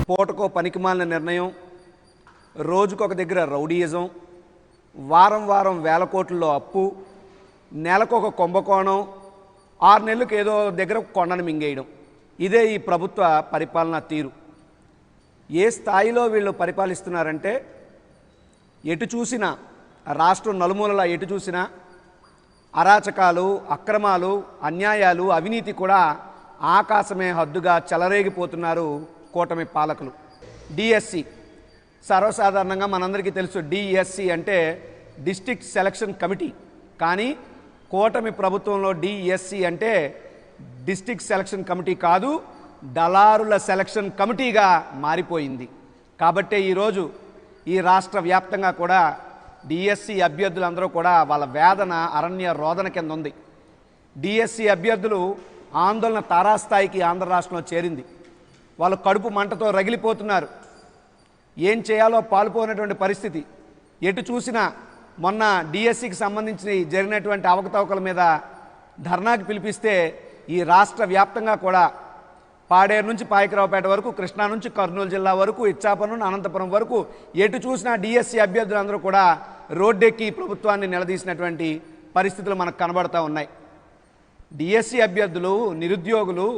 పూటకో పనికిమాలిన నిర్ణయం, రోజుకొక దగ్గర రౌడీయిజం, వారం వారం వేల కోట్లలో అప్పు, నెలకొక కుంభకోణం, 6 నెలలకు ఏదో దగ్గర కొండను మింగేయడం. ఇదే ఈ ప్రభుత్వ పరిపాలనా తీరు. ఏ స్థాయిలో వీళ్ళు పరిపాలిస్తున్నారంటే, ఎటు చూసినా రాష్ట్రం నలుమూలలా ఎటు చూసినా అరాచకాలు, అక్రమాలు, అన్యాయాలు, అవినీతి కూడా ఆకాశమే హద్దుగా చెలరేగిపోతున్నారు కూటమి పాలకులు. డిఎస్సి సర్వసాధారణంగా మనందరికీ తెలుసు. డిఎస్సి అంటే డిస్ట్రిక్ట్ సెలక్షన్ కమిటీ. కానీ కూటమి ప్రభుత్వంలో డిఎస్సి అంటే డిస్ట్రిక్ట్ సెలక్షన్ కమిటీ కాదు, దళారుల సెలక్షన్ కమిటీగా మారిపోయింది. కాబట్టే ఈరోజు ఈ రాష్ట్ర వ్యాప్తంగా కూడా డిఎస్సి అభ్యర్థులందరూ కూడా వాళ్ళ వేదన అరణ్య రోదన కింద ఉంది. డిఎస్సి అభ్యర్థులు ఆందోళన తారాస్థాయికి ఆంధ్ర రాష్ట్రంలో చేరింది. వాళ్ళు కడుపు మంటతో రగిలిపోతున్నారు. ఏం చేయాలో పాల్పోయినటువంటి పరిస్థితి. ఎటు చూసినా మొన్న డిఎస్సికి సంబంధించి జరిగినటువంటి అవకతవకల మీద ధర్నాకి పిలిపిస్తే ఈ రాష్ట్ర వ్యాప్తంగా కూడా పాడేరు నుంచి పాయకరావుపేట వరకు, కృష్ణా నుంచి కర్నూలు జిల్లా వరకు, ఇచ్చాపురం నుండి అనంతపురం వరకు ఎటు చూసినా డిఎస్సి అభ్యర్థులందరూ కూడా రోడ్డెక్కి ప్రభుత్వాన్ని నిలదీసినటువంటి పరిస్థితులు మనకు కనబడుతూ ఉన్నాయి. డిఎస్సి అభ్యర్థులు, నిరుద్యోగులు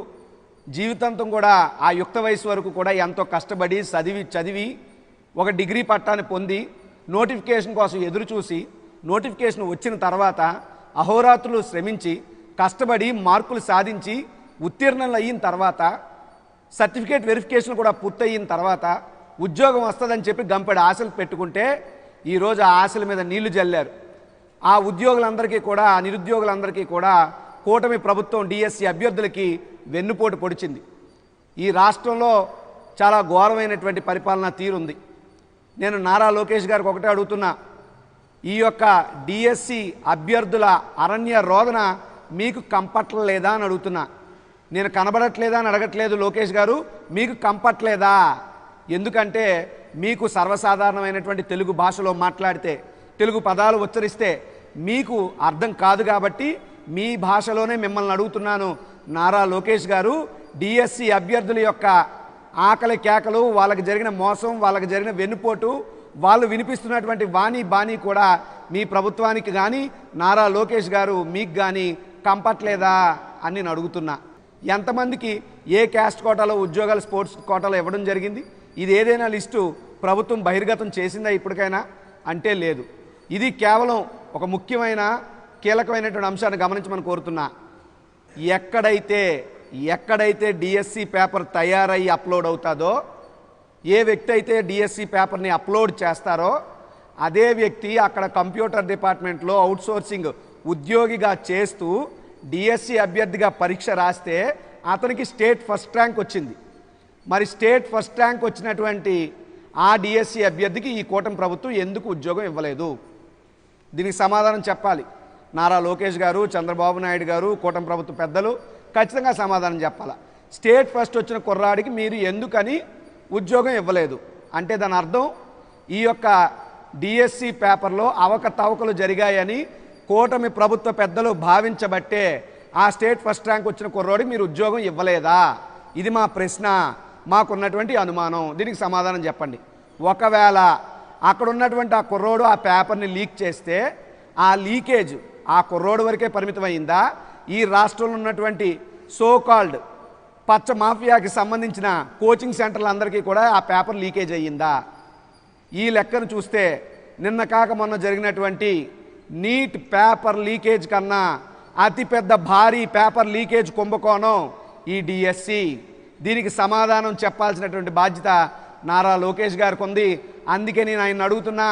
జీవితాంతం కూడా ఆ యుక్త వయసు వరకు కూడా ఎంతో కష్టపడి చదివి ఒక డిగ్రీ పట్టాన్ని పొంది నోటిఫికేషన్ కోసం ఎదురు చూసి, నోటిఫికేషన్ వచ్చిన తర్వాత అహోరాత్రులు శ్రమించి కష్టపడి మార్కులు సాధించి ఉత్తీర్ణలు అయిన తర్వాత సర్టిఫికేట్ వెరిఫికేషన్ కూడా పూర్తయిన తర్వాత ఉద్యోగం వస్తుందని చెప్పి గంపెడు ఆశలు పెట్టుకుంటే ఈరోజు ఆ ఆశల మీద నీళ్లు జల్లారు. ఆ ఉద్యోగులందరికీ కూడా, నిరుద్యోగులందరికీ కూడా కూటమి ప్రభుత్వం డిఎస్సి అభ్యర్థులకి వెన్నుపోటు పొడిచింది. ఈ రాష్ట్రంలో చాలా ఘోరమైనటువంటి పరిపాలనా తీరుంది. నేను నారా లోకేష్ గారికి ఒకటే అడుగుతున్నా, ఈ యొక్క డిఎస్సి అభ్యర్థుల అరణ్య రోదన మీకు కంపట్లేదా అని అడుగుతున్నా. నేను కనబడట్లేదా అని అడగట్లేదు లోకేష్ గారు, మీకు కంపట్లేదా? ఎందుకంటే మీకు సర్వసాధారణమైనటువంటి తెలుగు భాషలో మాట్లాడితే, తెలుగు పదాలు ఉచ్చరిస్తే మీకు అర్థం కాదు. కాబట్టి మీ భాషలోనే మిమ్మల్ని అడుగుతున్నాను, నారా లోకేష్ గారు, డిఎస్సి అభ్యర్థుల యొక్క ఆకలి కేకలు, వాళ్ళకి జరిగిన మోసం, వాళ్ళకి జరిగిన వెన్నుపోటు, వాళ్ళు వినిపిస్తున్నటువంటి వాణి బాణి కూడా మీ ప్రభుత్వానికి కానీ, నారా లోకేష్ గారు మీకు కానీ కంపట్లేదా అని నేను అడుగుతున్నా. ఎంతమందికి ఏ క్యాస్ట్ కోటాలో ఉద్యోగాలు స్పోర్ట్స్ కోటాలో ఇవ్వడం జరిగింది? ఇది ఏదైనా లిస్టు ప్రభుత్వం బహిర్గతం చేసిందా ఇప్పటికైనా? అంటే లేదు. ఇది కేవలం ఒక ముఖ్యమైన కీలకమైనటువంటి అంశాన్ని గమనించమని కోరుతున్నా. ఎక్కడైతే డిఎస్సి పేపర్ తయారయ్యి అప్లోడ్ అవుతుందో, ఏ వ్యక్తి అయితే డిఎస్సి పేపర్ని అప్లోడ్ చేస్తారో అదే వ్యక్తి అక్కడ కంప్యూటర్ డిపార్ట్మెంట్లో అవుట్సోర్సింగ్ ఉద్యోగిగా చేస్తూ డిఎస్సి అభ్యర్థిగా పరీక్ష రాస్తే అతనికి స్టేట్ ఫస్ట్ ర్యాంక్ వచ్చింది. మరి స్టేట్ ఫస్ట్ ర్యాంక్ వచ్చినటువంటి ఆ డిఎస్సి అభ్యర్థికి ఈ కూటమి ప్రభుత్వం ఎందుకు ఉద్యోగం ఇవ్వలేదు? దీనికి సమాధానం చెప్పాలి. నారా లోకేష్ గారు, చంద్రబాబు నాయుడు గారు, కూటమి ప్రభుత్వ పెద్దలు ఖచ్చితంగా సమాధానం చెప్పాలి. స్టేట్ ఫస్ట్ వచ్చిన కుర్రాడికి మీరు ఎందుకని ఉద్యోగం ఇవ్వలేదు అంటే దాని అర్థం ఈ యొక్క డిఎస్సి పేపర్లో అవకతవకలు జరిగాయని కూటమి ప్రభుత్వ పెద్దలు భావించబట్టే ఆ స్టేట్ ఫస్ట్ ర్యాంక్ వచ్చిన కుర్రోడికి మీరు ఉద్యోగం ఇవ్వలేదా? ఇది మా ప్రశ్న, మాకున్నటువంటి అనుమానం. దీనికి సమాధానం చెప్పండి. ఒకవేళ అక్కడ ఉన్నటువంటి ఆ కుర్రోడు ఆ పేపర్ని లీక్ చేస్తే ఆ లీకేజ్ ఆ కుర్రోడు వరకే పరిమితమైందా? ఈ రాష్ట్రంలో ఉన్నటువంటి సోకాల్డ్ పచ్చ మాఫియాకి సంబంధించిన కోచింగ్ సెంటర్లందరికీ కూడా ఆ పేపర్ లీకేజ్ అయ్యిందా? ఈ లెక్కను చూస్తే నిన్న కాక మొన్న జరిగినటువంటి నీట్ పేపర్ లీకేజ్ కన్నా అతిపెద్ద భారీ పేపర్ లీకేజ్ కుంభకోణం ఈ డిఎస్సి. దీనికి సమాధానం చెప్పాల్సినటువంటి బాధ్యత నారా లోకేష్ గారికి ఉంది. అందుకే నేను ఆయన అడుగుతున్నా,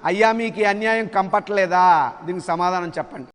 అయ్యా మీకు అన్యాయం కంపట్లేదా? దీనికి సమాధానం చెప్పండి.